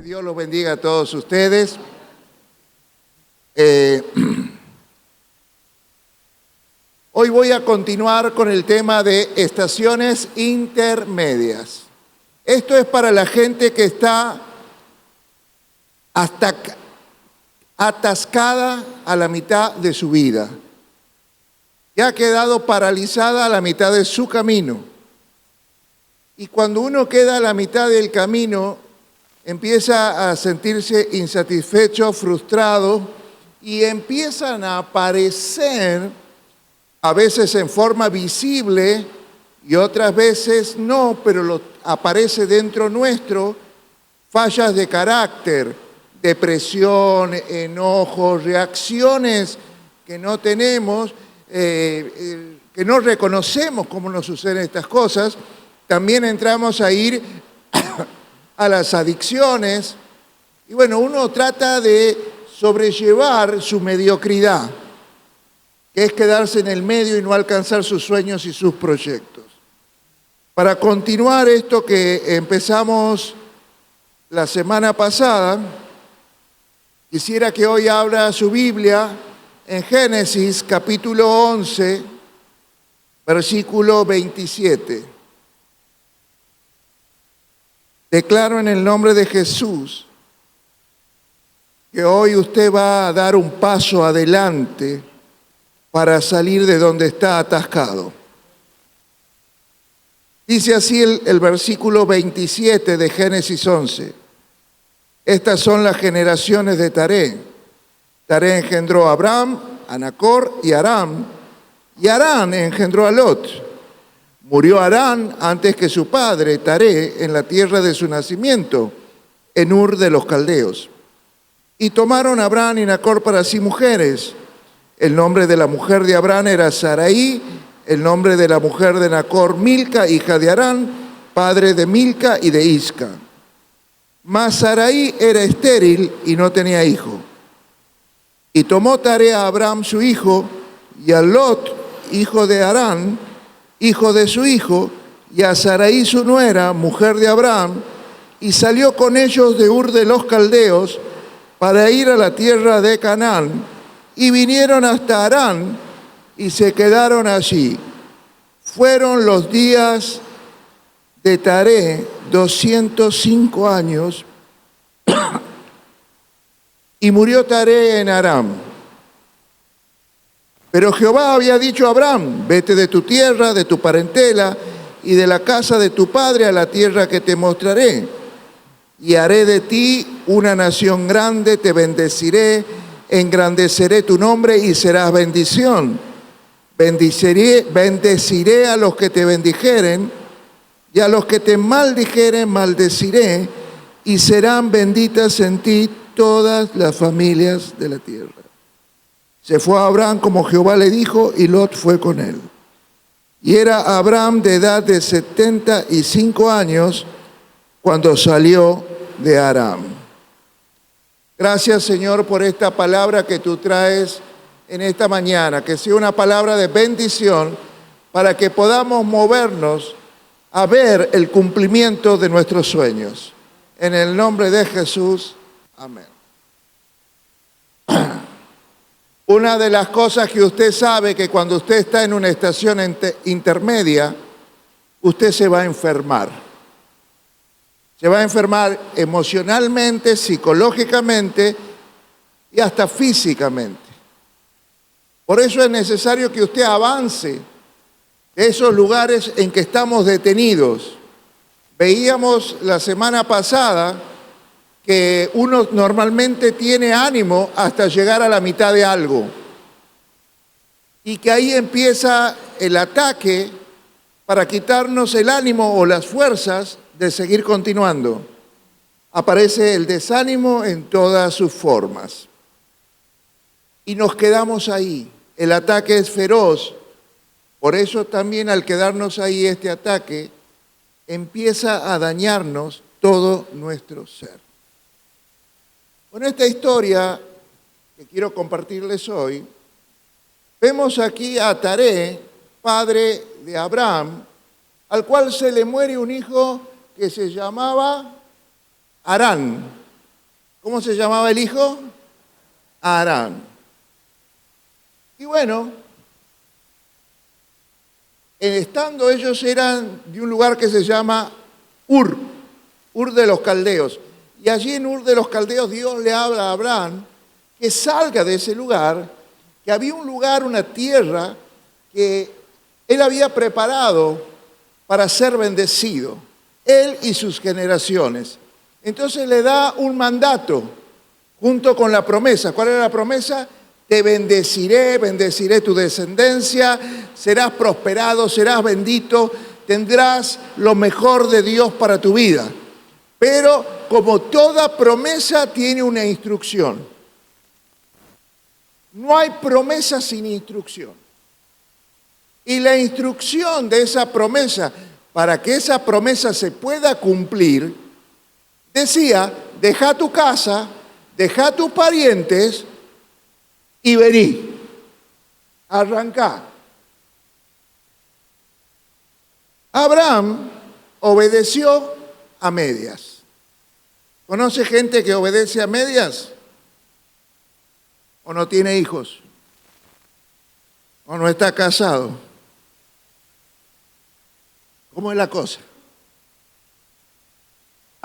Dios los bendiga a todos ustedes. Hoy voy a continuar con el tema de estaciones intermedias. Esto es para la gente que está hasta atascada a la mitad de su vida, que ha quedado paralizada a la mitad de su camino. Y cuando uno queda a la mitad del camino, empieza a sentirse insatisfecho, frustrado, y empiezan a aparecer, a veces en forma visible y otras veces no, pero aparece dentro nuestro, fallas de carácter, depresión, enojo, reacciones que no tenemos, que no reconocemos cómo nos suceden estas cosas. También entramos a ir a las adicciones y bueno, uno trata de sobrellevar su mediocridad, que es quedarse en el medio y no alcanzar sus sueños y sus proyectos. Para continuar esto que empezamos la semana pasada, quisiera que hoy abra su Biblia en Génesis capítulo 11, versículo 27. Declaro en el nombre de Jesús que hoy usted va a dar un paso adelante para salir de donde está atascado. Dice así el versículo 27 de Génesis 11. Estas son las generaciones de Taré. Taré engendró a Abram, a Nacor y a Aram, y Harán engendró a Lot. Murió Harán antes que su padre, Taré, en la tierra de su nacimiento, en Ur de los Caldeos. Y tomaron a Abram y Nacor para sí mujeres. El nombre de la mujer de Abram era Sarai, el nombre de la mujer de Nacor, Milca, hija de Harán, padre de Milca y de Isca. Mas Sarai era estéril y no tenía hijo. Y tomó Taré a Abram su hijo, y a Lot, hijo de Harán, hijo de su hijo, y a Sarai su nuera, mujer de Abram, y salió con ellos de Ur de los Caldeos para ir a la tierra de Canaán, y vinieron hasta Harán y se quedaron allí. Fueron los días de Taré 205 años, y murió Taré en Aram. Pero Jehová había dicho a Abram: vete de tu tierra, de tu parentela y de la casa de tu padre a la tierra que te mostraré. Y haré de ti una nación grande, te bendeciré, engrandeceré tu nombre y serás bendición. Bendeciré a los que te bendijeren, y a los que te maldijeren maldeciré, y serán benditas en ti todas las familias de la tierra. Se fue a Abram como Jehová le dijo, y Lot fue con él. Y era Abram de edad de 75 años cuando salió de Aram. Gracias, Señor, por esta palabra que tú traes en esta mañana, que sea una palabra de bendición para que podamos movernos a ver el cumplimiento de nuestros sueños. En el nombre de Jesús, amén. Una de las cosas que usted sabe que cuando usted está en una estación intermedia, usted se va a enfermar. Se va a enfermar emocionalmente, psicológicamente y hasta físicamente. Por eso es necesario que usted avance de esos lugares en que estamos detenidos. Veíamos la semana pasada que uno normalmente tiene ánimo hasta llegar a la mitad de algo. Y que ahí empieza el ataque para quitarnos el ánimo o las fuerzas de seguir continuando. Aparece el desánimo en todas sus formas. Y nos quedamos ahí. El ataque es feroz. Por eso también al quedarnos ahí este ataque empieza a dañarnos todo nuestro ser. Con esta historia que quiero compartirles hoy, vemos aquí a Taré, padre de Abram, al cual se le muere un hijo que se llamaba Harán. ¿Cómo se llamaba el hijo? Aram. Y bueno, estando ellos eran de un lugar que se llama Ur de los Caldeos. Y allí en Ur de los Caldeos Dios le habla a Abraham que salga de ese lugar, que había un lugar, una tierra que él había preparado para ser bendecido, él y sus generaciones. Entonces le da un mandato junto con la promesa. ¿Cuál era la promesa? Te bendeciré, bendeciré tu descendencia, serás prosperado, serás bendito, tendrás lo mejor de Dios para tu vida. Pero como toda promesa tiene una instrucción. No hay promesa sin instrucción. Y la instrucción de esa promesa, para que esa promesa se pueda cumplir, decía, deja tu casa, deja tus parientes y vení, arrancá. Abraham obedeció a medias. ¿Conoce gente que obedece a medias? ¿O no tiene hijos? ¿O no está casado? ¿Cómo es la cosa?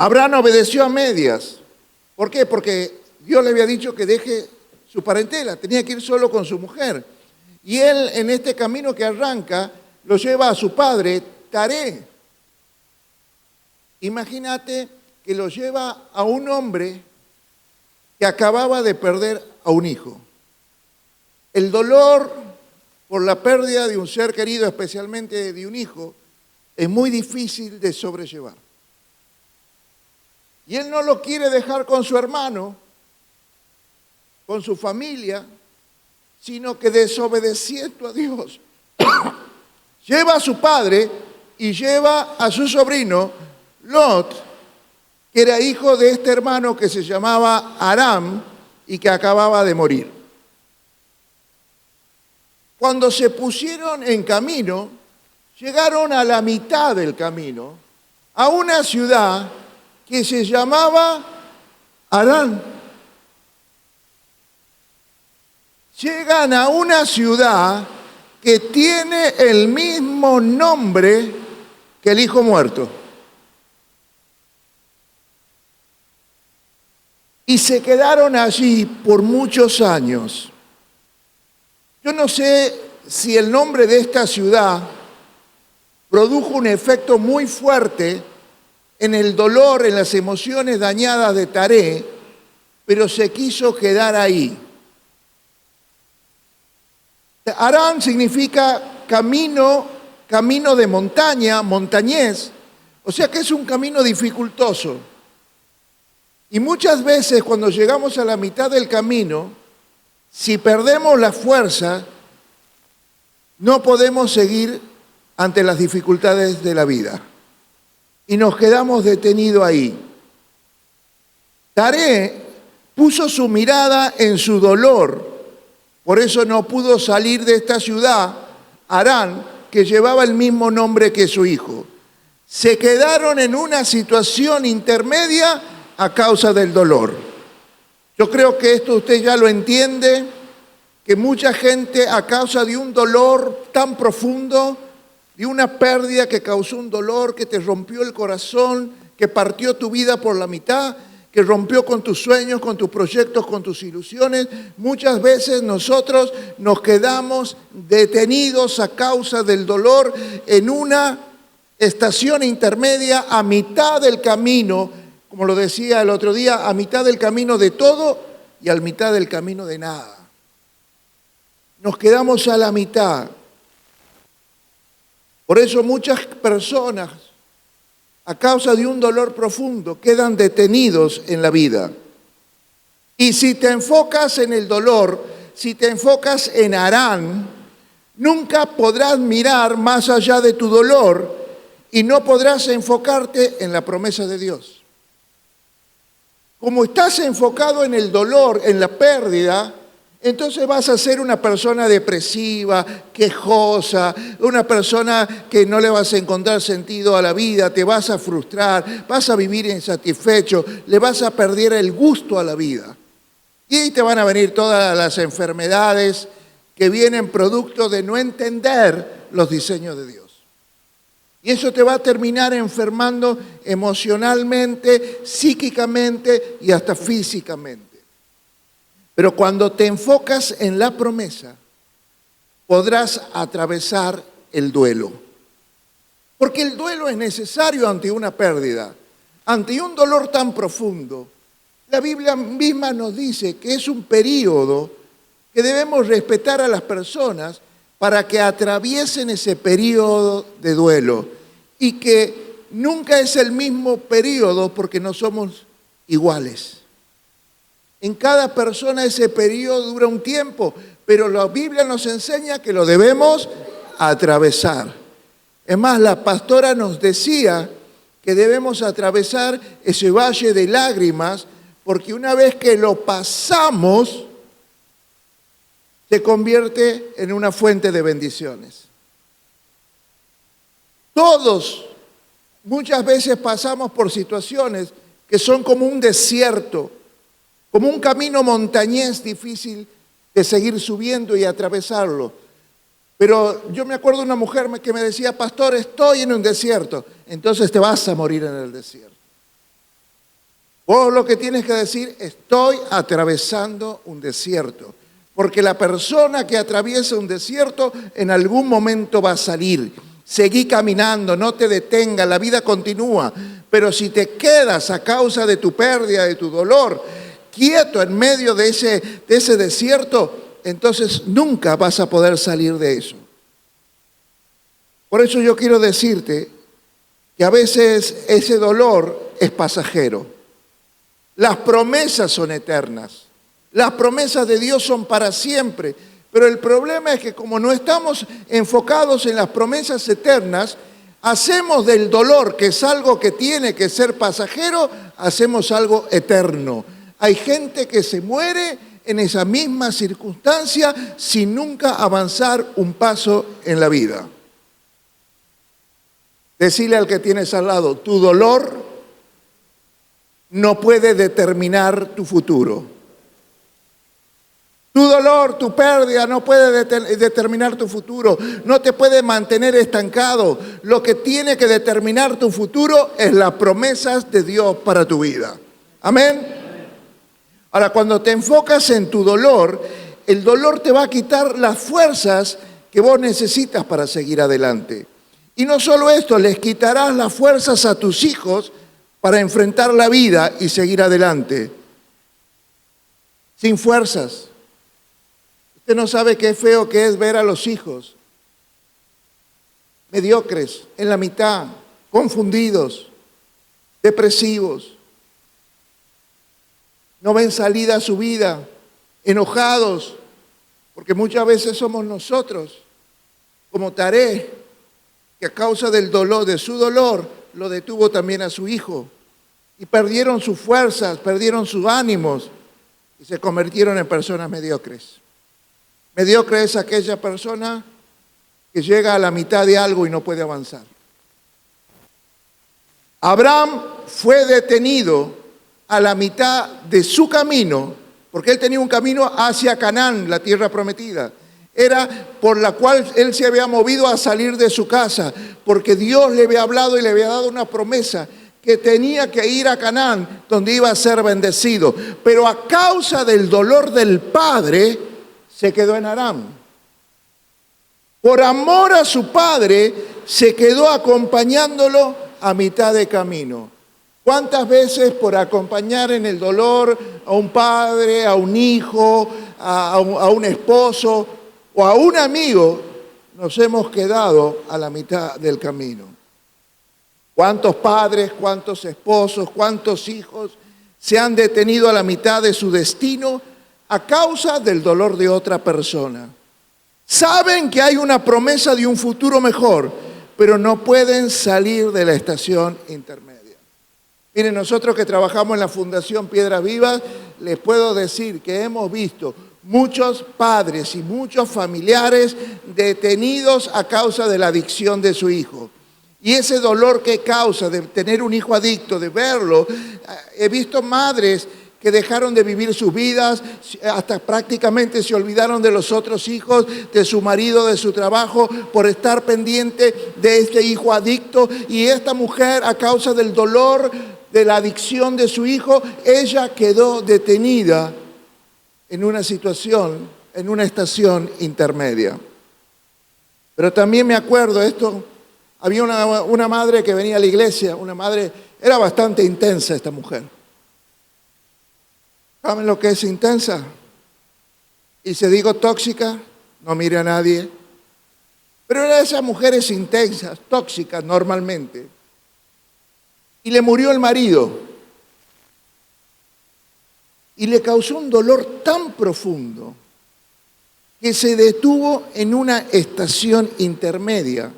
Abraham obedeció a medias. ¿Por qué? Porque Dios le había dicho que deje su parentela, tenía que ir solo con su mujer. Y él, en este camino que arranca, lo lleva a su padre, Taré. Imagínate que lo lleva a un hombre que acababa de perder a un hijo. El dolor por la pérdida de un ser querido, especialmente de un hijo, es muy difícil de sobrellevar. Y él no lo quiere dejar con su hermano, con su familia, sino que desobedeciendo a Dios, lleva a su padre y lleva a su sobrino, Lot, que era hijo de este hermano que se llamaba Aram y que acababa de morir. Cuando se pusieron en camino, llegaron a la mitad del camino, a una ciudad que se llamaba Harán. Llegan a una ciudad que tiene el mismo nombre que el hijo muerto. Y se quedaron allí por muchos años. Yo no sé si el nombre de esta ciudad produjo un efecto muy fuerte en el dolor, en las emociones dañadas de Taré, pero se quiso quedar ahí. Harán significa camino de montaña, montañés, o sea que es un camino dificultoso. Y muchas veces cuando llegamos a la mitad del camino, si perdemos la fuerza, no podemos seguir ante las dificultades de la vida. Y nos quedamos detenidos ahí. Taré puso su mirada en su dolor. Por eso no pudo salir de esta ciudad, Harán, que llevaba el mismo nombre que su hijo. Se quedaron en una situación intermedia a causa del dolor. Yo creo que esto usted ya lo entiende, que mucha gente a causa de un dolor tan profundo, de una pérdida que causó un dolor, que te rompió el corazón, que partió tu vida por la mitad, que rompió con tus sueños, con tus proyectos, con tus ilusiones, muchas veces nosotros nos quedamos detenidos a causa del dolor en una estación intermedia a mitad del camino, como lo decía el otro día, a mitad del camino de todo y a mitad del camino de nada. Nos quedamos a la mitad. Por eso muchas personas, a causa de un dolor profundo, quedan detenidos en la vida. Y si te enfocas en el dolor, si te enfocas en Harán, nunca podrás mirar más allá de tu dolor y no podrás enfocarte en la promesa de Dios. Como estás enfocado en el dolor, en la pérdida, entonces vas a ser una persona depresiva, quejosa, una persona que no le vas a encontrar sentido a la vida, te vas a frustrar, vas a vivir insatisfecho, le vas a perder el gusto a la vida. Y ahí te van a venir todas las enfermedades que vienen producto de no entender los diseños de Dios. Y eso te va a terminar enfermando emocionalmente, psíquicamente y hasta físicamente. Pero cuando te enfocas en la promesa, podrás atravesar el duelo. Porque el duelo es necesario ante una pérdida, ante un dolor tan profundo. La Biblia misma nos dice que es un periodo que debemos respetar a las personas para que atraviesen ese periodo de duelo. Y que nunca es el mismo periodo porque no somos iguales. En cada persona ese periodo dura un tiempo, pero la Biblia nos enseña que lo debemos atravesar. Es más, la pastora nos decía que debemos atravesar ese valle de lágrimas, porque una vez que lo pasamos, se convierte en una fuente de bendiciones. Todos muchas veces pasamos por situaciones que son como un desierto, como un camino montañés difícil de seguir subiendo y atravesarlo. Pero yo me acuerdo de una mujer que me decía, pastor, estoy en un desierto. Entonces te vas a morir en el desierto. Vos lo que tienes que decir, estoy atravesando un desierto. Porque la persona que atraviesa un desierto en algún momento va a salir. Seguí caminando, no te detengas, la vida continúa. Pero si te quedas a causa de tu pérdida, de tu dolor, quieto en medio de ese desierto, entonces nunca vas a poder salir de eso. Por eso yo quiero decirte que a veces ese dolor es pasajero. Las promesas son eternas. Las promesas de Dios son para siempre. Pero el problema es que como no estamos enfocados en las promesas eternas, hacemos del dolor, que es algo que tiene que ser pasajero, hacemos algo eterno. Hay gente que se muere en esa misma circunstancia sin nunca avanzar un paso en la vida. Decile al que tienes al lado, tu dolor no puede determinar tu futuro. Tu dolor, tu pérdida no puede determinar tu futuro, no te puede mantener estancado. Lo que tiene que determinar tu futuro es las promesas de Dios para tu vida. Amén. Ahora, cuando te enfocas en tu dolor, el dolor te va a quitar las fuerzas que vos necesitas para seguir adelante. Y no solo esto, les quitarás las fuerzas a tus hijos para enfrentar la vida y seguir adelante. Sin fuerzas. Usted no sabe qué feo que es ver a los hijos mediocres, en la mitad, confundidos, depresivos. No ven salida a su vida, enojados, porque muchas veces somos nosotros, como Taré, que a causa del dolor, de su dolor, lo detuvo también a su hijo. Y perdieron sus fuerzas, perdieron sus ánimos y se convirtieron en personas mediocres. Mediocre es aquella persona que llega a la mitad de algo y no puede avanzar. Abraham fue detenido a la mitad de su camino, porque él tenía un camino hacia Canaán, la tierra prometida. Era por la cual él se había movido a salir de su casa, porque Dios le había hablado y le había dado una promesa que tenía que ir a Canaán, donde iba a ser bendecido. Pero a causa del dolor del padre, se quedó en Aram. Por amor a su padre, se quedó acompañándolo a mitad de camino. ¿Cuántas veces por acompañar en el dolor a un padre, a un hijo, a un esposo o a un amigo, nos hemos quedado a la mitad del camino? ¿Cuántos padres, cuántos esposos, cuántos hijos se han detenido a la mitad de su destino a causa del dolor de otra persona? Saben que hay una promesa de un futuro mejor, pero no pueden salir de la estación intermedia. Miren, nosotros que trabajamos en la Fundación Piedras Vivas, les puedo decir que hemos visto muchos padres y muchos familiares detenidos a causa de la adicción de su hijo. Y ese dolor que causa de tener un hijo adicto, de verlo, he visto madres que dejaron de vivir sus vidas, hasta prácticamente se olvidaron de los otros hijos, de su marido, de su trabajo, por estar pendiente de este hijo adicto. Y esta mujer, a causa del dolor de la adicción de su hijo, ella quedó detenida en una situación, en una estación intermedia. Pero también me acuerdo esto, había una madre que venía a la iglesia, una madre, era bastante intensa esta mujer. ¿Saben lo que es intensa? Y si digo tóxica, no mire a nadie. Pero era de esas mujeres intensas, tóxicas normalmente. Y le murió el marido. Y le causó un dolor tan profundo que se detuvo en una estación intermedia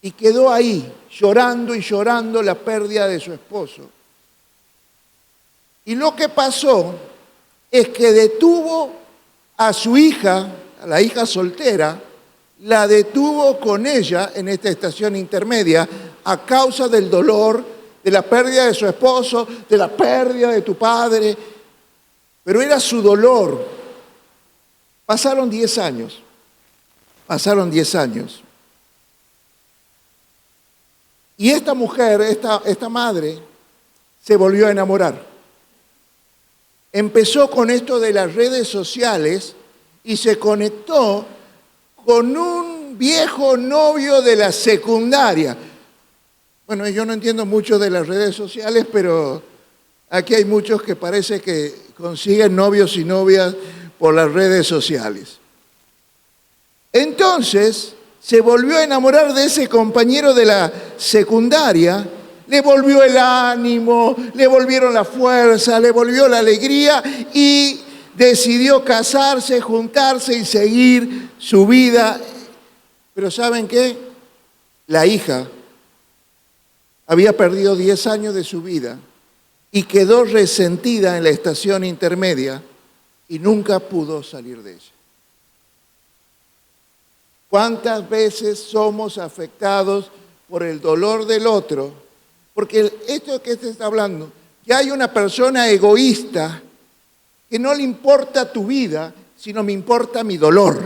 y quedó ahí llorando y llorando la pérdida de su esposo. Y lo que pasó es que detuvo a su hija, a la hija soltera, la detuvo con ella en esta estación intermedia a causa del dolor, de la pérdida de su esposo, de la pérdida de tu padre. Pero era su dolor. Pasaron 10 años. Y esta mujer, esta madre, se volvió a enamorar. Empezó con esto de las redes sociales y se conectó con un viejo novio de la secundaria. Bueno, yo no entiendo mucho de las redes sociales, pero aquí hay muchos que parece que consiguen novios y novias por las redes sociales. Entonces, se volvió a enamorar de ese compañero de la secundaria. Le volvió el ánimo, le volvieron la fuerza, le volvió la alegría y decidió casarse, juntarse y seguir su vida. Pero ¿saben qué? La hija había perdido 10 años de su vida y quedó resentida en la estación intermedia y nunca pudo salir de ella. ¿Cuántas veces somos afectados por el dolor del otro? Porque esto que se está hablando, que hay una persona egoísta que no le importa tu vida, sino me importa mi dolor.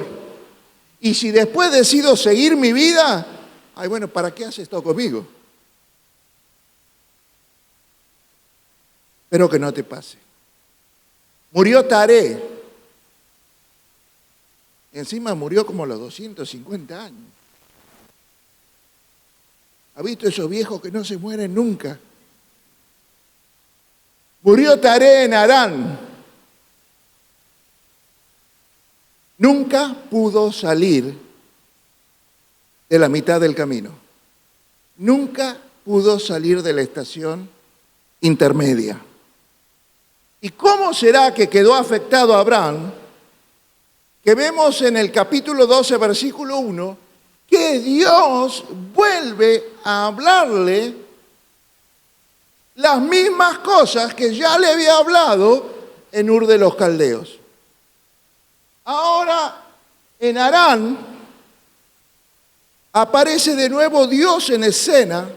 Y si después decido seguir mi vida, ay, bueno, ¿para qué haces esto conmigo? Espero que no te pase. Murió Taré. Encima murió como a los 250 años. ¿Ha visto esos viejos que no se mueren nunca? Murió Taré en Harán. Nunca pudo salir de la mitad del camino. Nunca pudo salir de la estación intermedia. ¿Y cómo será que quedó afectado Abraham? Que vemos en el capítulo 12, versículo 1, que Dios vuelve a hablarle las mismas cosas que ya le había hablado en Ur de los Caldeos. Ahora, en Harán, aparece de nuevo Dios en escena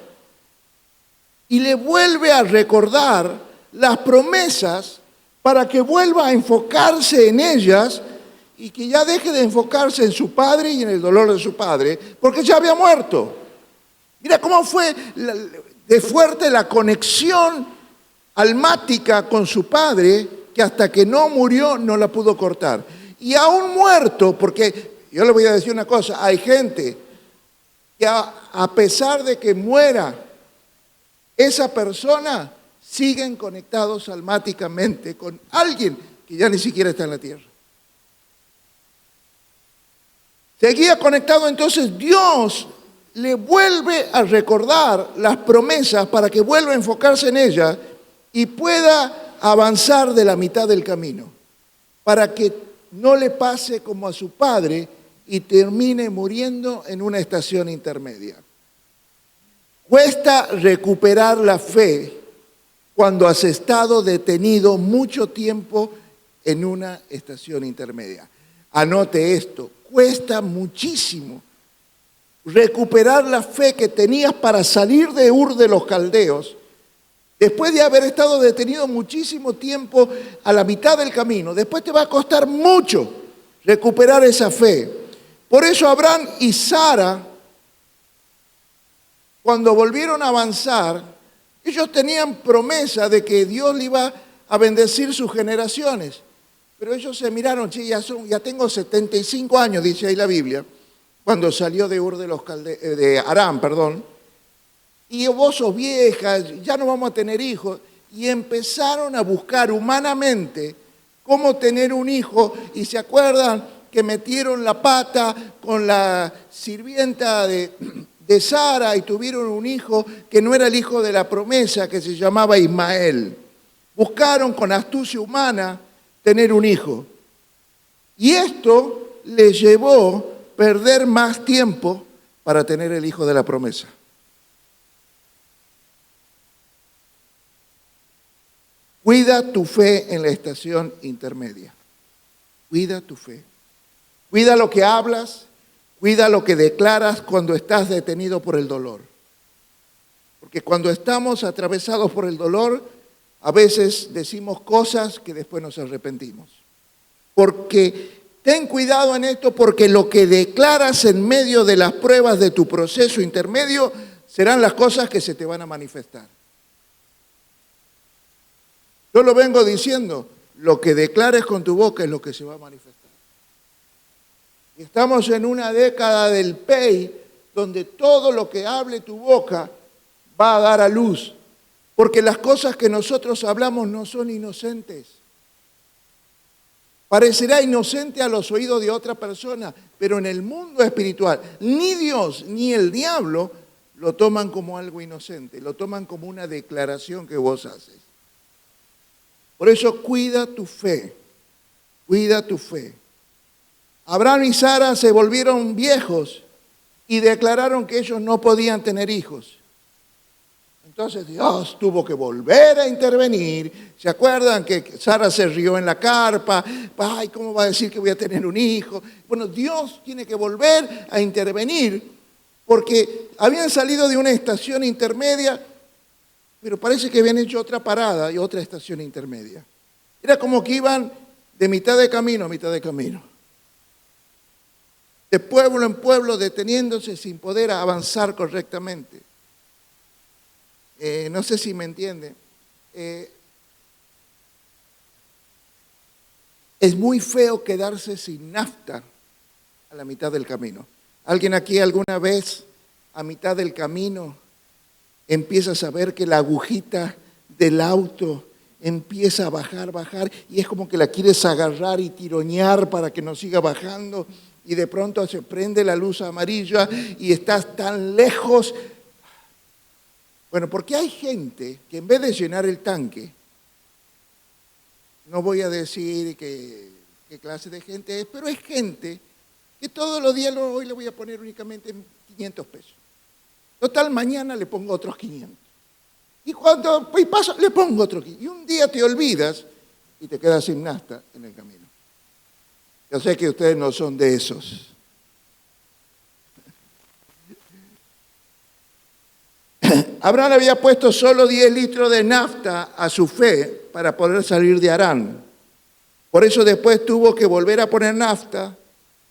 y le vuelve a recordar las promesas para que vuelva a enfocarse en ellas y que ya deje de enfocarse en su padre y en el dolor de su padre, porque ya había muerto. Mira cómo fue de fuerte la conexión almática con su padre, que hasta que no murió no la pudo cortar. Y aún muerto, porque yo le voy a decir una cosa, hay gente que a pesar de que muera esa persona, siguen conectados almáticamente con alguien que ya ni siquiera está en la tierra. Seguía conectado, entonces Dios le vuelve a recordar las promesas para que vuelva a enfocarse en ellas y pueda avanzar de la mitad del camino, para que no le pase como a su padre y termine muriendo en una estación intermedia. Cuesta recuperar la fe cuando has estado detenido mucho tiempo en una estación intermedia. Anote esto, cuesta muchísimo recuperar la fe que tenías para salir de Ur de los Caldeos, después de haber estado detenido muchísimo tiempo a la mitad del camino. Después te va a costar mucho recuperar esa fe. Por eso Abraham y Sara, cuando volvieron a avanzar, ellos tenían promesa de que Dios le iba a bendecir sus generaciones. Pero ellos se miraron, che, ya tengo 75 años, dice ahí la Biblia, cuando salió de Ur de Aram, y vos sos vieja, ya no vamos a tener hijos, y empezaron a buscar humanamente cómo tener un hijo, y se acuerdan que metieron la pata con la sirvienta de Sara y tuvieron un hijo que no era el hijo de la promesa, que se llamaba Ismael. Buscaron con astucia humana tener un hijo. Y esto les llevó a perder más tiempo para tener el hijo de la promesa. Cuida tu fe en la estación intermedia. Cuida tu fe. Cuida lo que hablas, cuida lo que declaras cuando estás detenido por el dolor. Porque cuando estamos atravesados por el dolor, a veces decimos cosas que después nos arrepentimos. Porque ten cuidado en esto, porque lo que declaras en medio de las pruebas de tu proceso intermedio serán las cosas que se te van a manifestar. Yo lo vengo diciendo, lo que declares con tu boca es lo que se va a manifestar. Y estamos en una década del PEI, donde todo lo que hable tu boca va a dar a luz. Porque las cosas que nosotros hablamos no son inocentes. Parecerá inocente a los oídos de otra persona, pero en el mundo espiritual, ni Dios ni el diablo lo toman como algo inocente, lo toman como una declaración que vos haces. Por eso cuida tu fe, cuida tu fe. Abraham y Sara se volvieron viejos y declararon que ellos no podían tener hijos. Entonces Dios tuvo que volver a intervenir. ¿Se acuerdan que Sara se rió en la carpa? Ay, ¿cómo va a decir que voy a tener un hijo? Bueno, Dios tiene que volver a intervenir porque habían salido de una estación intermedia, pero parece que habían hecho otra parada y otra estación intermedia. Era como que iban de mitad de camino a mitad de camino. De pueblo en pueblo, deteniéndose sin poder avanzar correctamente. No sé si me entienden. Es muy feo quedarse sin nafta a la mitad del camino. ¿Alguien aquí alguna vez a mitad del camino empieza a saber que la agujita del auto empieza a bajar, y es como que la quieres agarrar y tironear para que no siga bajando, y de pronto se prende la luz amarilla y estás tan lejos? Bueno, porque hay gente que en vez de llenar el tanque, no voy a decir qué clase de gente es, pero es gente que todos los días, hoy le voy a poner únicamente 500 pesos. Total, mañana le pongo otros 500. Y cuando pasa, le pongo otros 500. Y un día te olvidas y te quedas sin nafta en el camino. Yo sé que ustedes no son de esos. Abraham había puesto solo 10 litros de nafta a su fe para poder salir de Harán. Por eso después tuvo que volver a poner nafta,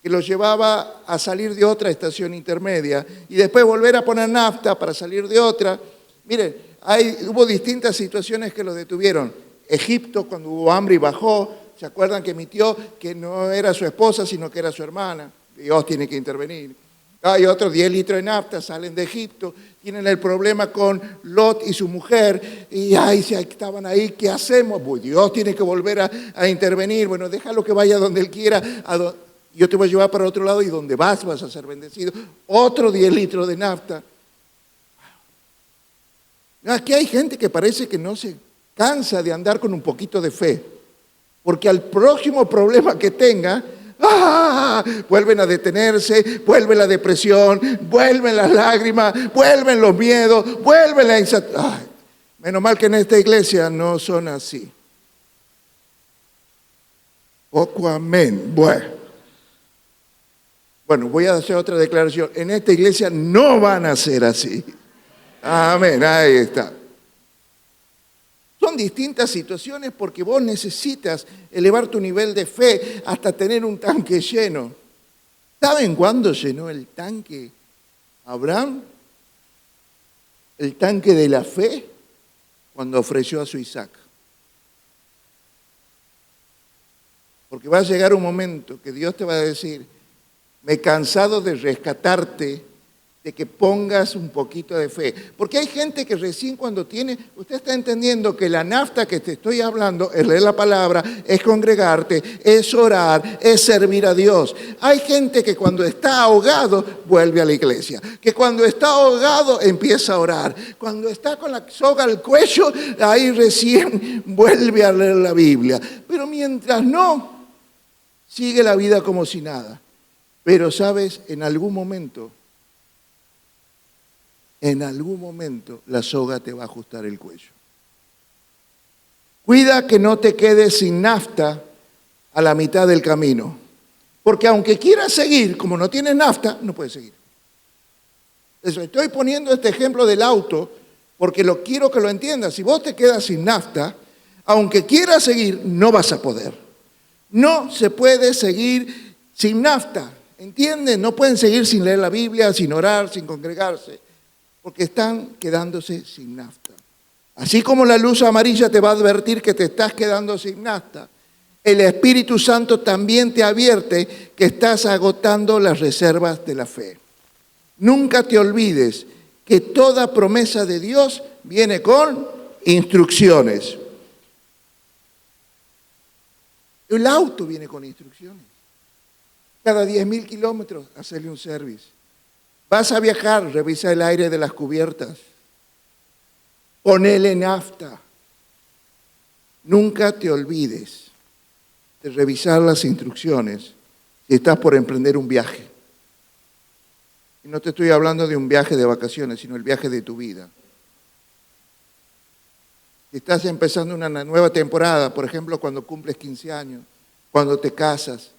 que lo llevaba a salir de otra estación intermedia, y después volver a poner nafta para salir de otra. Miren, hubo distintas situaciones que lo detuvieron. Egipto, cuando hubo hambre y bajó, ¿se acuerdan que emitió que no era su esposa, sino que era su hermana? Dios tiene que intervenir. Hay otros 10 litros de nafta, salen de Egipto, tienen el problema con Lot y su mujer, y si estaban ahí, ¿qué hacemos? Pues Dios tiene que volver a intervenir. Bueno, déjalo que vaya donde Él quiera, yo te voy a llevar para otro lado, y donde vas a ser bendecido. Otro 10 litros de nafta. Aquí hay gente que parece que no se cansa de andar con un poquito de fe, porque al próximo problema que tenga, vuelven a detenerse, vuelve la depresión, vuelven las lágrimas, vuelven los miedos, vuelven la insatisfacción. Menos mal que en esta iglesia no son así. Poco amén. Bueno, voy a hacer otra declaración. En esta iglesia no van a ser así. Amén, ahí está. Son distintas situaciones porque vos necesitas elevar tu nivel de fe hasta tener un tanque lleno. ¿Saben cuándo llenó el tanque Abraham? El tanque de la fe, cuando ofreció a su Isaac. Porque va a llegar un momento que Dios te va a decir, me he cansado de rescatarte, de que pongas un poquito de fe. Porque hay gente que recién cuando tiene, usted está entendiendo que la nafta que te estoy hablando es leer la palabra, es congregarte, es orar, es servir a Dios. Hay gente que cuando está ahogado vuelve a la iglesia, que cuando está ahogado empieza a orar, cuando está con la soga al cuello, ahí recién vuelve a leer la Biblia. Pero mientras no, sigue la vida como si nada. Pero sabes, en algún momento la soga te va a ajustar el cuello. Cuida que no te quedes sin nafta a la mitad del camino. Porque aunque quieras seguir, como no tienes nafta, no puedes seguir. Eso, estoy poniendo este ejemplo del auto porque quiero que lo entiendas. Si vos te quedas sin nafta, aunque quieras seguir, no vas a poder. No se puede seguir sin nafta. ¿Entienden? No pueden seguir sin leer la Biblia, sin orar, sin congregarse. Porque están quedándose sin nafta. Así como la luz amarilla te va a advertir que te estás quedando sin nafta, el Espíritu Santo también te advierte que estás agotando las reservas de la fe. Nunca te olvides que toda promesa de Dios viene con instrucciones. El auto viene con instrucciones. Cada 10.000 kilómetros, hacerle un service. Vas a viajar, revisa el aire de las cubiertas. Ponele nafta. Nunca te olvides de revisar las instrucciones si estás por emprender un viaje. Y no te estoy hablando de un viaje de vacaciones, sino el viaje de tu vida. Si estás empezando una nueva temporada, por ejemplo, cuando cumples 15 años, cuando te casas,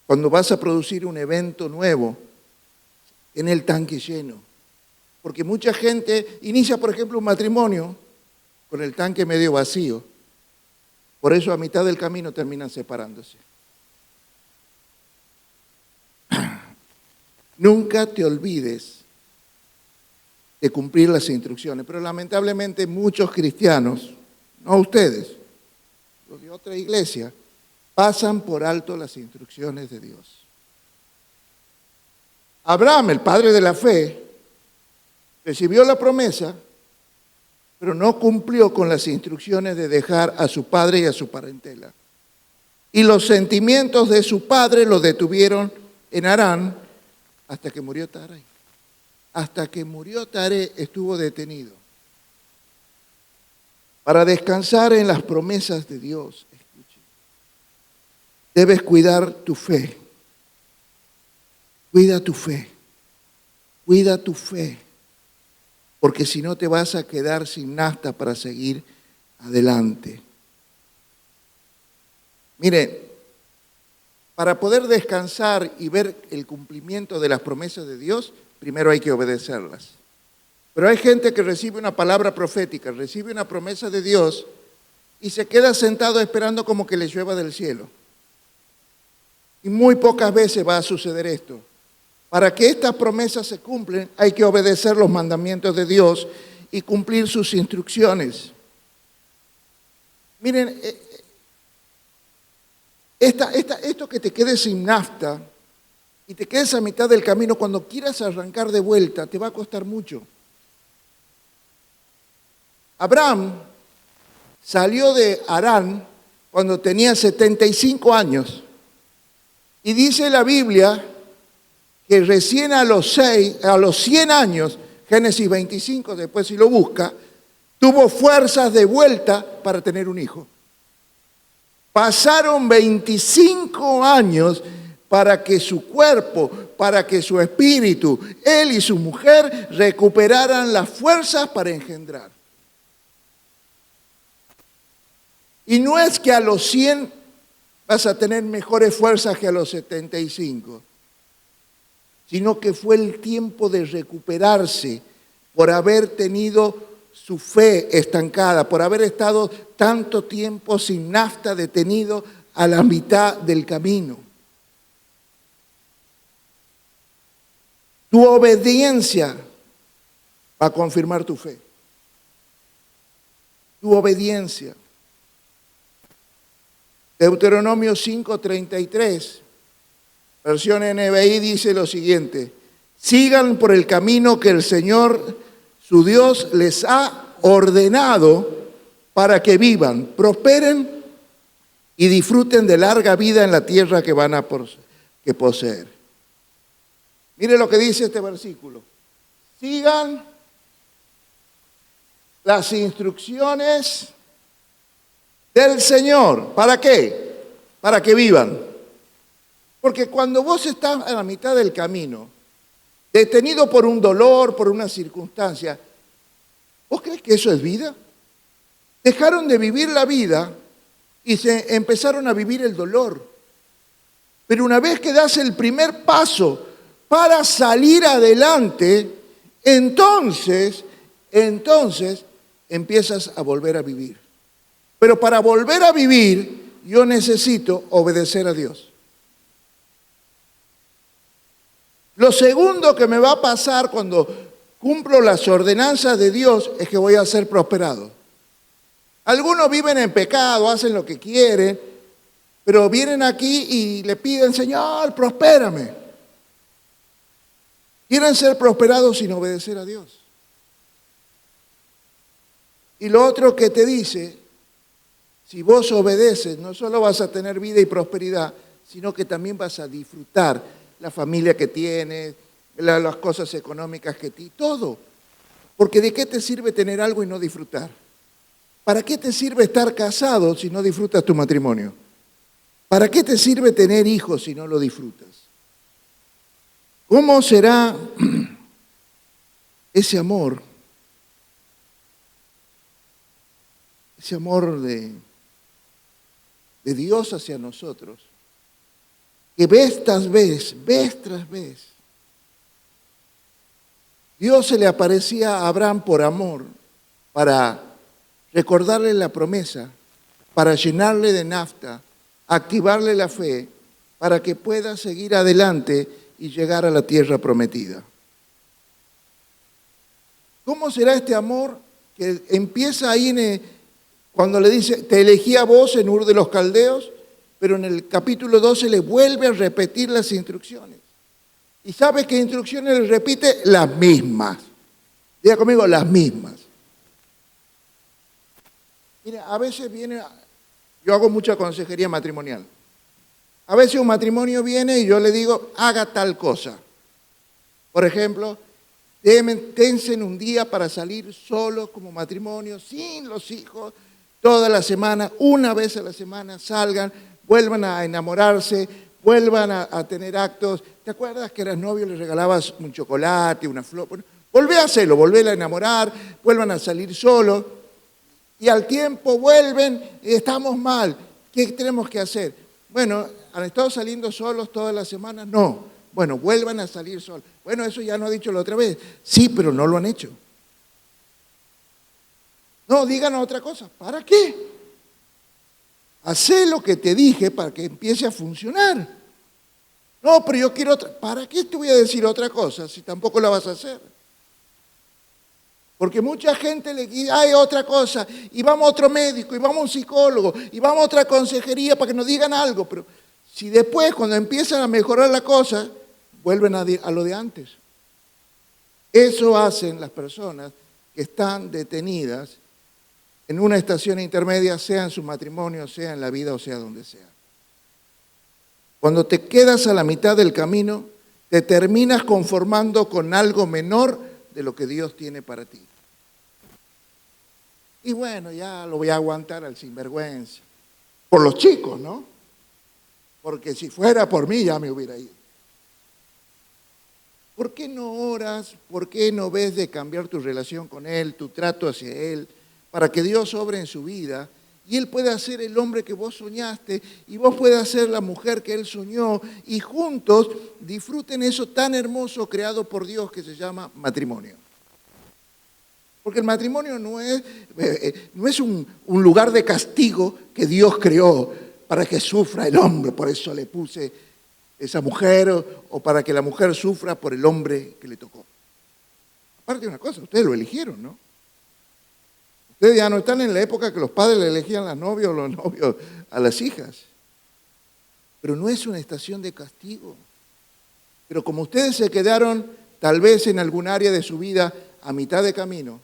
cuando vas a producir un evento nuevo, en el tanque lleno. Porque mucha gente inicia, por ejemplo, un matrimonio con el tanque medio vacío. Por eso a mitad del camino terminan separándose. Nunca te olvides de cumplir las instrucciones. Pero lamentablemente muchos cristianos, no ustedes, los de otra iglesia, pasan por alto las instrucciones de Dios. Abraham, el padre de la fe, recibió la promesa, pero no cumplió con las instrucciones de dejar a su padre y a su parentela. Y los sentimientos de su padre lo detuvieron en Harán hasta que murió Taré. Hasta que murió Taré estuvo detenido. Para descansar en las promesas de Dios, escuche, debes cuidar tu fe. Cuida tu fe, cuida tu fe, porque si no te vas a quedar sin nafta para seguir adelante. Miren, para poder descansar y ver el cumplimiento de las promesas de Dios, primero hay que obedecerlas. Pero hay gente que recibe una palabra profética, recibe una promesa de Dios y se queda sentado esperando como que le llueva del cielo. Y muy pocas veces va a suceder esto. Para que estas promesas se cumplan, hay que obedecer los mandamientos de Dios y cumplir sus instrucciones. Miren, esto que te quedes sin nafta y te quedes a mitad del camino, cuando quieras arrancar de vuelta, te va a costar mucho. Abraham salió de Harán cuando tenía 75 años. Y dice la Biblia que recién a los 100 años, Génesis 25, después si lo busca, tuvo fuerzas de vuelta para tener un hijo. Pasaron 25 años para que su cuerpo, para que su espíritu, él y su mujer recuperaran las fuerzas para engendrar. Y no es que a los 100 vas a tener mejores fuerzas que a los 75, sino que fue el tiempo de recuperarse por haber tenido su fe estancada, por haber estado tanto tiempo sin nafta, detenido a la mitad del camino. Tu obediencia va a confirmar tu fe. Tu obediencia. Deuteronomio 5:33, versión NBI, dice lo siguiente: sigan por el camino que el Señor, su Dios, les ha ordenado para que vivan, prosperen y disfruten de larga vida en la tierra que van a poseer. Mire lo que dice este versículo. Sigan las instrucciones del Señor. ¿Para qué? Para que vivan. Porque cuando vos estás a la mitad del camino, detenido por un dolor, por una circunstancia, ¿vos crees que eso es vida? Dejaron de vivir la vida y se empezaron a vivir el dolor. Pero una vez que das el primer paso para salir adelante, entonces empiezas a volver a vivir. Pero para volver a vivir, yo necesito obedecer a Dios. Lo segundo que me va a pasar cuando cumplo las ordenanzas de Dios es que voy a ser prosperado. Algunos viven en pecado, hacen lo que quieren, pero vienen aquí y le piden, Señor, prospérame. Quieren ser prosperados sin obedecer a Dios. Y lo otro que te dice, si vos obedeces, no solo vas a tener vida y prosperidad, sino que también vas a disfrutar la familia que tienes, las cosas económicas que tienes, todo. Porque ¿de qué te sirve tener algo y no disfrutar? ¿Para qué te sirve estar casado si no disfrutas tu matrimonio? ¿Para qué te sirve tener hijos si no lo disfrutas? ¿Cómo será ese amor? Ese amor de Dios hacia nosotros, que vez tras vez, Dios se le aparecía a Abraham por amor, para recordarle la promesa, para llenarle de nafta, activarle la fe, para que pueda seguir adelante y llegar a la tierra prometida. ¿Cómo será este amor que empieza ahí cuando le dice, te elegí a vos en Ur de los Caldeos, pero en el capítulo 12 le vuelve a repetir las instrucciones? ¿Y sabes qué instrucciones le repite? Las mismas. Diga conmigo, las mismas. Mira, a veces yo hago mucha consejería matrimonial. A veces un matrimonio viene y yo le digo, haga tal cosa. Por ejemplo, dense un día para salir solos como matrimonio, sin los hijos, toda la semana, una vez a la semana, salgan, vuelvan a enamorarse, vuelvan a tener actos. ¿Te acuerdas que eras novio y le regalabas un chocolate, una flor? Bueno, volvé a hacerlo, volvé a enamorar, vuelvan a salir solos. Y al tiempo vuelven y estamos mal. ¿Qué tenemos que hacer? Bueno, ¿han estado saliendo solos todas las semanas? No. Bueno, vuelvan a salir solos. Bueno, eso ya no ha dicho la otra vez. Sí, pero no lo han hecho. No, digan otra cosa. ¿Para qué? Hacé lo que te dije para que empiece a funcionar. No, pero yo quiero otra. ¿Para qué te voy a decir otra cosa si tampoco la vas a hacer? Porque mucha gente le dice, hay otra cosa, y vamos a otro médico, y vamos a un psicólogo, y vamos a otra consejería para que nos digan algo. Pero si después, cuando empiezan a mejorar la cosa, vuelven a lo de antes. Eso hacen las personas que están detenidas en una estación intermedia, sea en su matrimonio, sea en la vida o sea donde sea. Cuando te quedas a la mitad del camino, te terminas conformando con algo menor de lo que Dios tiene para ti. Y bueno, ya lo voy a aguantar al sinvergüenza. Por los chicos, ¿no? Porque si fuera por mí ya me hubiera ido. ¿Por qué no oras? ¿Por qué no ves de cambiar tu relación con Él, tu trato hacia Él, para que Dios obre en su vida y él puede ser el hombre que vos soñaste y vos puedes ser la mujer que él soñó y juntos disfruten eso tan hermoso creado por Dios que se llama matrimonio. Porque el matrimonio no es un lugar de castigo que Dios creó para que sufra el hombre, por eso le puse esa mujer, o para que la mujer sufra por el hombre que le tocó. Aparte de una cosa, ustedes lo eligieron, ¿no? Ustedes ya no están en la época que los padres le elegían las novias o los novios a las hijas. Pero no es una estación de castigo. Pero como ustedes se quedaron tal vez en algún área de su vida a mitad de camino,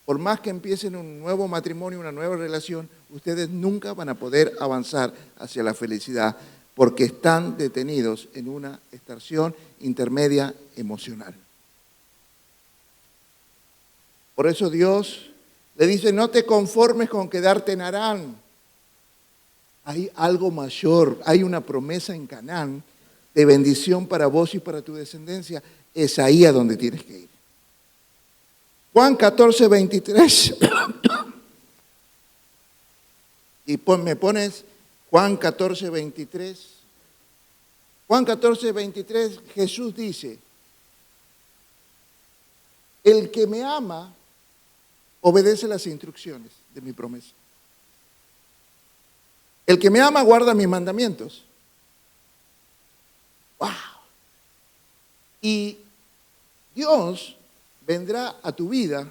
por más que empiecen un nuevo matrimonio, una nueva relación, ustedes nunca van a poder avanzar hacia la felicidad porque están detenidos en una estación intermedia emocional. Por eso Dios le dice, no te conformes con quedarte en Harán. Hay algo mayor, hay una promesa en Canaán de bendición para vos y para tu descendencia. Es ahí a donde tienes que ir. Juan 14, 23. Y me pones Juan 14, 23. Juan 14, 23, Jesús dice, el que me ama obedece las instrucciones de mi promesa. El que me ama guarda mis mandamientos. ¡Wow! Y Dios vendrá a tu vida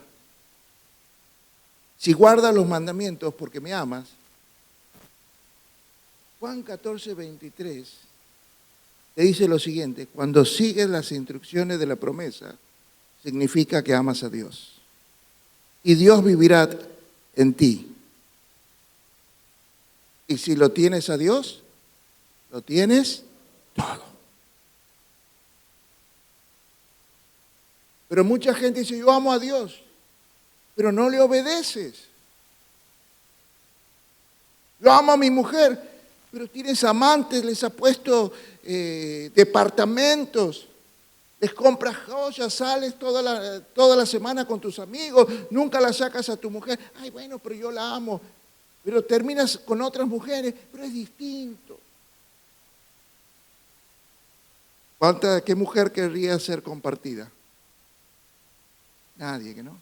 si guardas los mandamientos porque me amas. Juan 14, 23 te dice lo siguiente, cuando sigues las instrucciones de la promesa, significa que amas a Dios. Y Dios vivirá en ti. Y si lo tienes a Dios, lo tienes todo. Pero mucha gente dice, yo amo a Dios, pero no le obedeces. Yo amo a mi mujer, pero tienes amantes, les ha puesto departamentos, les compras joyas, sales toda la semana con tus amigos, nunca la sacas a tu mujer. Ay, bueno, pero yo la amo. Pero terminas con otras mujeres, pero es distinto. ¿Qué mujer querría ser compartida? Nadie, ¿no?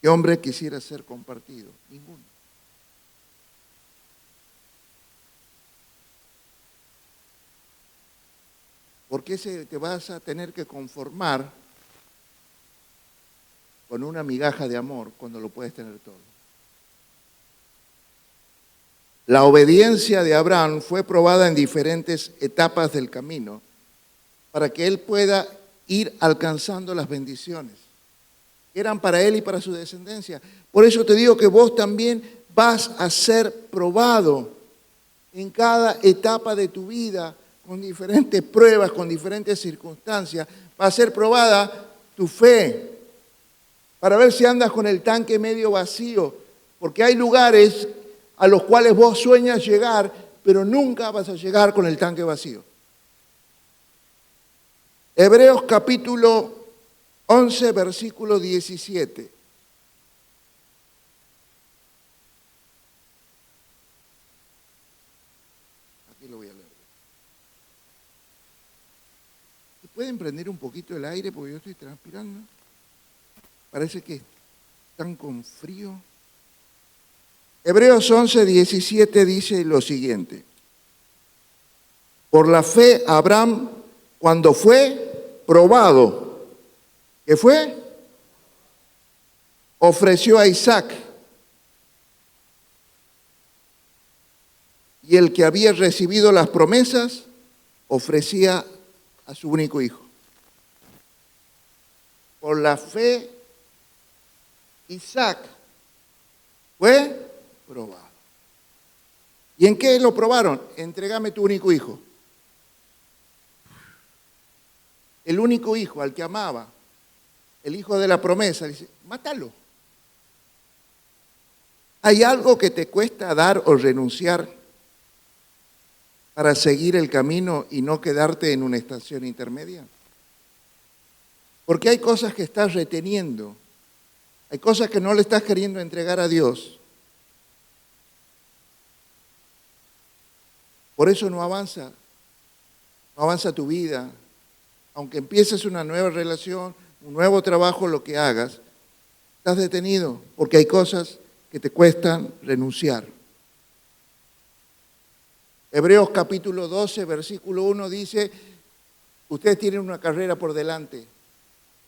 ¿Qué hombre quisiera ser compartido? Ninguno. ¿Por qué te vas a tener que conformar con una migaja de amor cuando lo puedes tener todo? La obediencia de Abraham fue probada en diferentes etapas del camino para que él pueda ir alcanzando las bendiciones que eran para él y para su descendencia. Por eso te digo que vos también vas a ser probado en cada etapa de tu vida con diferentes pruebas, con diferentes circunstancias. Va a ser probada tu fe para ver si andas con el tanque medio vacío, porque hay lugares a los cuales vos sueñas llegar, pero nunca vas a llegar con el tanque vacío. Hebreos capítulo 11, versículo 17. Aquí lo voy a leer. ¿Pueden prender un poquito el aire porque yo estoy transpirando? Parece que están con frío. Hebreos 11, 17 dice lo siguiente. Por la fe Abraham, cuando fue probado, ¿qué fue? Ofreció a Isaac. Y el que había recibido las promesas, ofrecía a su único hijo. Por la fe, Isaac fue probado. ¿Y en qué lo probaron? Entrégame tu único hijo. El único hijo al que amaba, el hijo de la promesa, dice, mátalo. ¿Hay algo que te cuesta dar o renunciar para seguir el camino y no quedarte en una estación intermedia? Porque hay cosas que estás reteniendo, hay cosas que no le estás queriendo entregar a Dios, Por eso no avanza tu vida. Aunque empieces una nueva relación, un nuevo trabajo, lo que hagas, estás detenido porque hay cosas que te cuestan renunciar. Hebreos capítulo 12, versículo 1 dice, ustedes tienen una carrera por delante.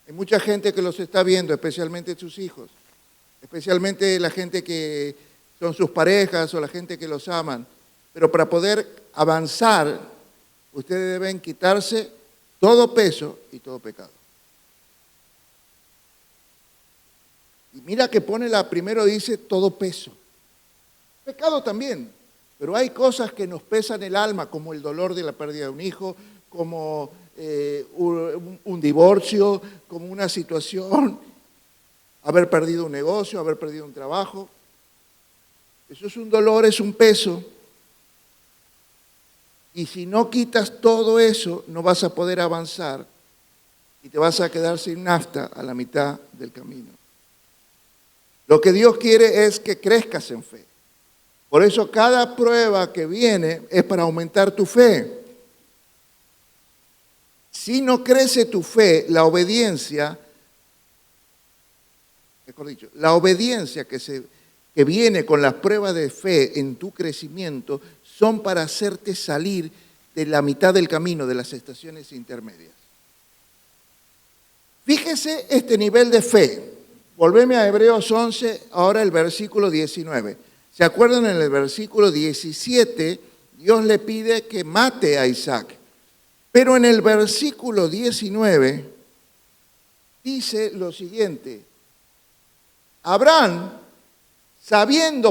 Hay mucha gente que los está viendo, especialmente sus hijos, especialmente la gente que son sus parejas o la gente que los aman. Pero para poder avanzar, ustedes deben quitarse todo peso y todo pecado. Y mira que primero dice todo peso. Pecado también, pero hay cosas que nos pesan el alma, como el dolor de la pérdida de un hijo, como un divorcio, como una situación, haber perdido un negocio, haber perdido un trabajo. Eso es un dolor, es un peso. Y si no quitas todo eso, no vas a poder avanzar y te vas a quedar sin nafta a la mitad del camino. Lo que Dios quiere es que crezcas en fe. Por eso cada prueba que viene es para aumentar tu fe. Si no crece tu fe, la obediencia que viene con las pruebas de fe en tu crecimiento son para hacerte salir de la mitad del camino, de las estaciones intermedias. Fíjese este nivel de fe. Volveme a Hebreos 11, ahora el versículo 19. ¿Se acuerdan en el versículo 17? Dios le pide que mate a Isaac. Pero en el versículo 19 dice lo siguiente. Abraham,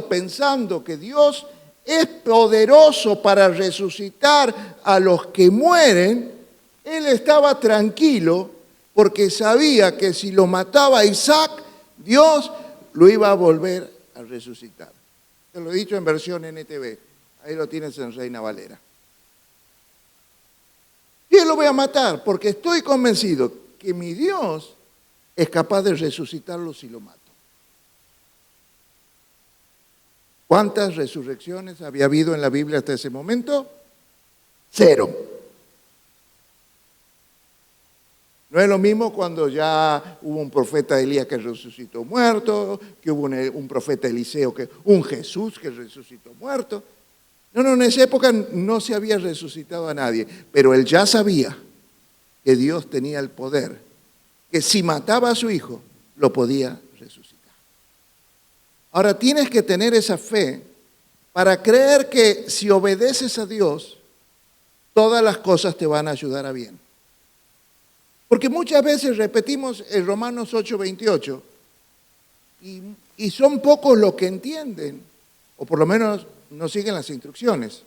pensando que Dios es poderoso para resucitar a los que mueren, él estaba tranquilo porque sabía que si lo mataba a Isaac, Dios lo iba a volver a resucitar. Te lo he dicho en versión NTV, ahí lo tienes en Reina Valera. ¿Qué lo voy a matar? Porque estoy convencido que mi Dios es capaz de resucitarlo si lo mato. ¿Cuántas resurrecciones había habido en la Biblia hasta ese momento? 0. No es lo mismo cuando ya hubo un profeta Elías que resucitó muerto, que hubo un profeta Eliseo, un Jesús que resucitó muerto. No, en esa época no se había resucitado a nadie, pero él ya sabía que Dios tenía el poder, que si mataba a su hijo, lo podía resucitar. Ahora tienes que tener esa fe para creer que si obedeces a Dios, todas las cosas te van a ayudar a bien. Porque muchas veces repetimos el Romanos 8:28 y son pocos los que entienden, o por lo menos no siguen las instrucciones.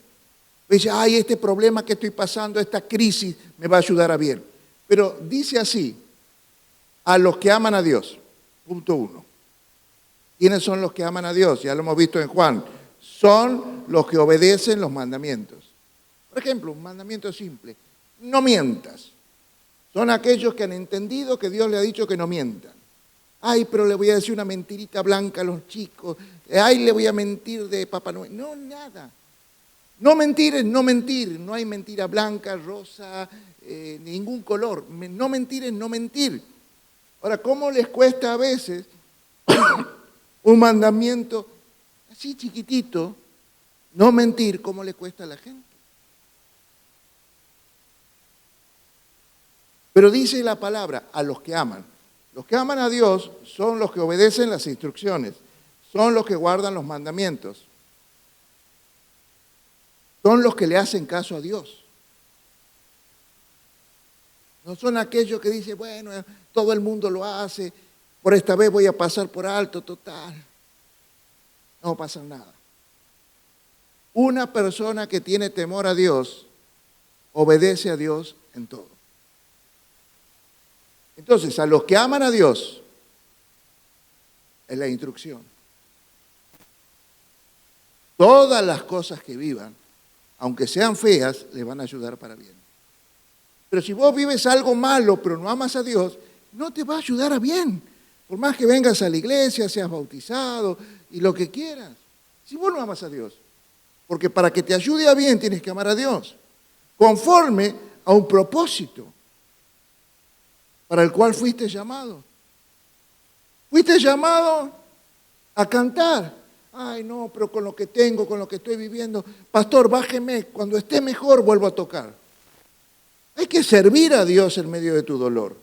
Dice, este problema que estoy pasando, esta crisis me va a ayudar a bien. Pero dice así, a los que aman a Dios, punto 1. ¿Quiénes son los que aman a Dios? Ya lo hemos visto en Juan. Son los que obedecen los mandamientos. Por ejemplo, un mandamiento simple, no mientas. Son aquellos que han entendido que Dios le ha dicho que no mientan. Pero le voy a decir una mentirita blanca a los chicos. Le voy a mentir de Papá Noel. No, nada. No mentir es no mentir. No hay mentira blanca, rosa, ningún color. No mentir es no mentir. Ahora, ¿cómo les cuesta a veces un mandamiento así chiquitito, no mentir? ¿Cómo le cuesta a la gente? Pero dice la palabra, a los que aman. Los que aman a Dios son los que obedecen las instrucciones, son los que guardan los mandamientos, son los que le hacen caso a Dios. No son aquellos que dicen, bueno, todo el mundo lo hace, por esta vez voy a pasar por alto, total. No pasa nada. Una persona que tiene temor a Dios, obedece a Dios en todo. Entonces, a los que aman a Dios, es la instrucción. Todas las cosas que vivan, aunque sean feas, les van a ayudar para bien. Pero si vos vives algo malo, pero no amas a Dios, no te va a ayudar a bien. Por más que vengas a la iglesia, seas bautizado y lo que quieras. Si vos no amas a Dios, Porque para que te ayude a bien tienes que amar a Dios, conforme a un propósito para el cual fuiste llamado. Fuiste llamado a cantar. Ay, no, pero con lo que tengo, con lo que estoy viviendo, pastor, bájeme, cuando esté mejor vuelvo a tocar. Hay que servir a Dios en medio de tu dolor.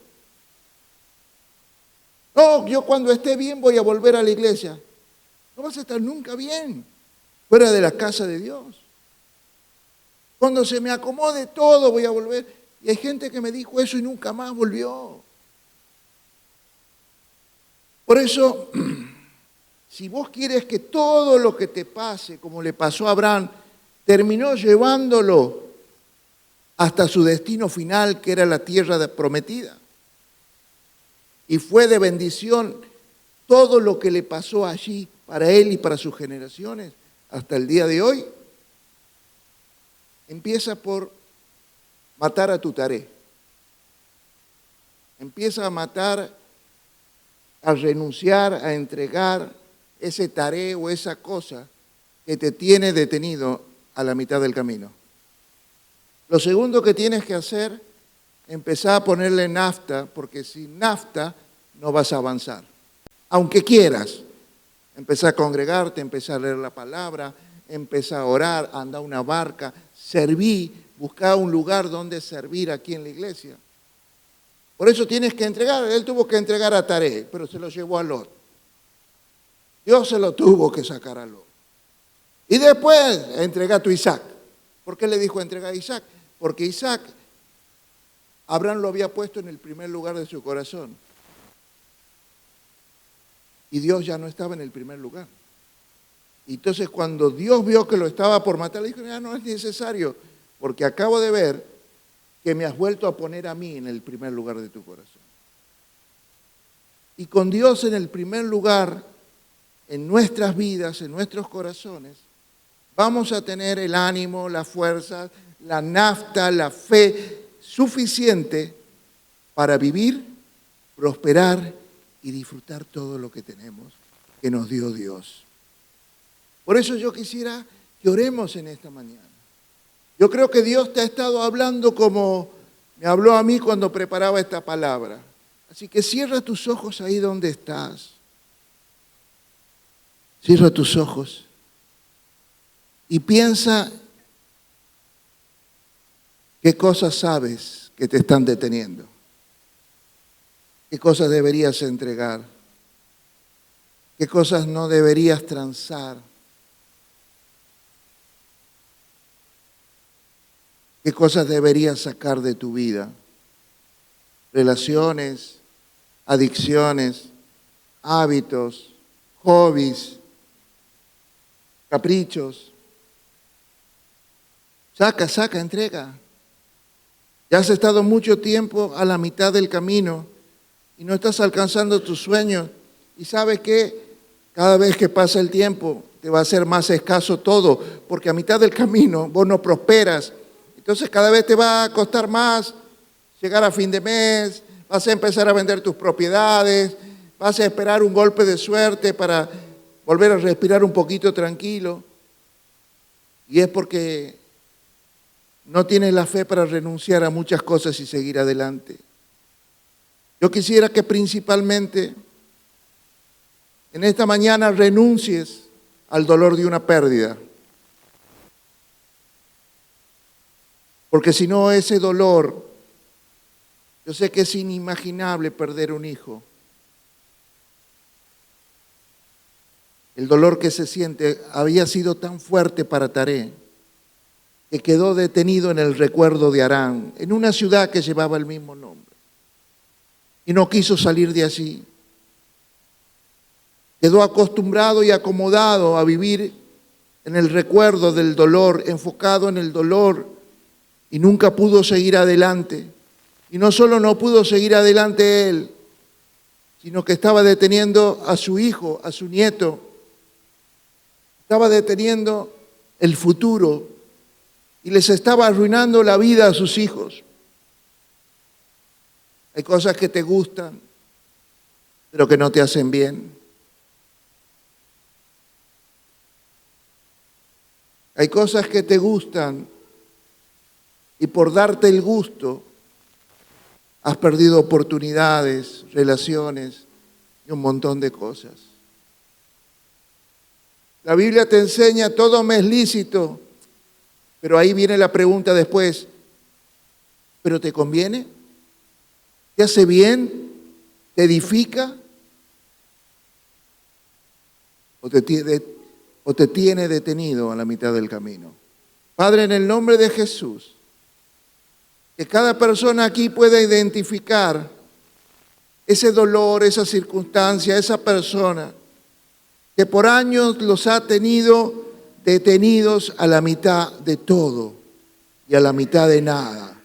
No, yo cuando esté bien voy a volver a la iglesia. No vas a estar nunca bien fuera de la casa de Dios. Cuando se me acomode todo voy a volver. Y hay gente que me dijo eso y nunca más volvió. Por eso, si vos quieres que todo lo que te pase, como le pasó a Abraham, terminó llevándolo hasta su destino final, que era la tierra prometida. Y fue de bendición todo lo que le pasó allí para él y para sus generaciones hasta el día de hoy. Empieza por matar a tu Taré. Empieza a matar, a renunciar, a entregar ese Taré o esa cosa que te tiene detenido a la mitad del camino. Lo segundo que tienes que hacer, empezar a ponerle nafta, porque sin nafta no vas a avanzar. Aunque quieras, empezar a congregarte, empezar a leer la palabra, empezar a orar, andar a una barca, servir, buscar un lugar donde servir aquí en la iglesia. Por eso tienes que entregar. Él tuvo que entregar a Taré, pero se lo llevó a Lot. Dios se lo tuvo que sacar a Lot. Y después entrega a tu Isaac. ¿Por qué le dijo entregar a Isaac? Porque Isaac, Abraham lo había puesto en el primer lugar de su corazón. Y Dios ya no estaba en el primer lugar. Y entonces cuando Dios vio que lo estaba por matar, le dijo, ya no es necesario, porque acabo de ver que me has vuelto a poner a mí en el primer lugar de tu corazón. Y con Dios en el primer lugar, en nuestras vidas, en nuestros corazones, vamos a tener el ánimo, la fuerza, la nafta, la fe suficiente para vivir, prosperar y disfrutar todo lo que tenemos, que nos dio Dios. Por eso yo quisiera que oremos en esta mañana. Yo creo que Dios te ha estado hablando como me habló a mí cuando preparaba esta palabra. Así que cierra tus ojos ahí donde estás. Cierra tus ojos y piensa qué cosas sabes que te están deteniendo. ¿Qué cosas deberías entregar? ¿Qué cosas no deberías transar? ¿Qué cosas deberías sacar de tu vida? Relaciones, adicciones, hábitos, hobbies, caprichos. Saca, entrega. Ya has estado mucho tiempo a la mitad del camino y no estás alcanzando tus sueños. Y sabes que cada vez que pasa el tiempo te va a ser más escaso todo, porque a mitad del camino vos no prosperas. Entonces cada vez te va a costar más llegar a fin de mes, vas a empezar a vender tus propiedades, vas a esperar un golpe de suerte para volver a respirar un poquito tranquilo. Y es porque no tienes la fe para renunciar a muchas cosas y seguir adelante. Yo quisiera que principalmente en esta mañana renuncies al dolor de una pérdida. Porque si no, ese dolor, yo sé que es inimaginable perder un hijo. El dolor que se siente había sido tan fuerte para Taré, que quedó detenido en el recuerdo de Harán, en una ciudad que llevaba el mismo nombre. Y no quiso salir de allí. Quedó acostumbrado y acomodado a vivir en el recuerdo del dolor, enfocado en el dolor, y nunca pudo seguir adelante. Y no solo no pudo seguir adelante él, sino que estaba deteniendo a su hijo, a su nieto. Estaba deteniendo el futuro y les estaba arruinando la vida a sus hijos. Hay cosas que te gustan, pero que no te hacen bien. Hay cosas que te gustan y por darte el gusto has perdido oportunidades, relaciones y un montón de cosas. La Biblia te enseña, todo me es lícito, pero ahí viene la pregunta después, ¿pero te conviene? ¿Te hace bien? ¿Te edifica? ¿O te tiene detenido a la mitad del camino? Padre, en el nombre de Jesús, que cada persona aquí pueda identificar ese dolor, esa circunstancia, esa persona que por años los ha tenido detenidos a la mitad de todo y a la mitad de nada,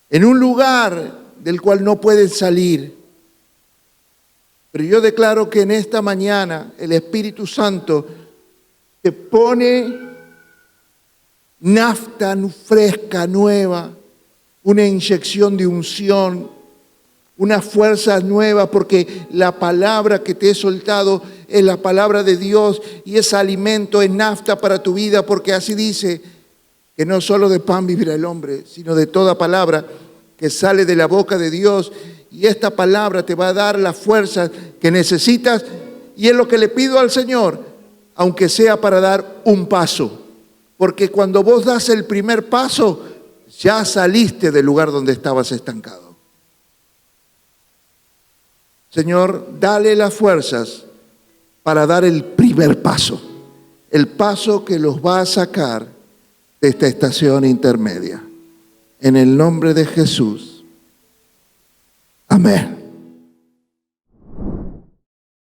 en un lugar del cual no pueden salir. Pero yo declaro que en esta mañana el Espíritu Santo te pone nafta fresca, nueva, una inyección de unción, una fuerza nueva, porque la palabra que te he soltado es la palabra de Dios y es alimento, es nafta para tu vida, porque así dice que no solo de pan vivirá el hombre, sino de toda palabra que sale de la boca de Dios. Y esta palabra te va a dar la fuerza que necesitas, y es lo que le pido al Señor, aunque sea para dar un paso, porque cuando vos das el primer paso, ya saliste del lugar donde estabas estancado. Señor, dale las fuerzas para dar el primer paso, el paso que los va a sacar de esta estación intermedia. En el nombre de Jesús. Amén.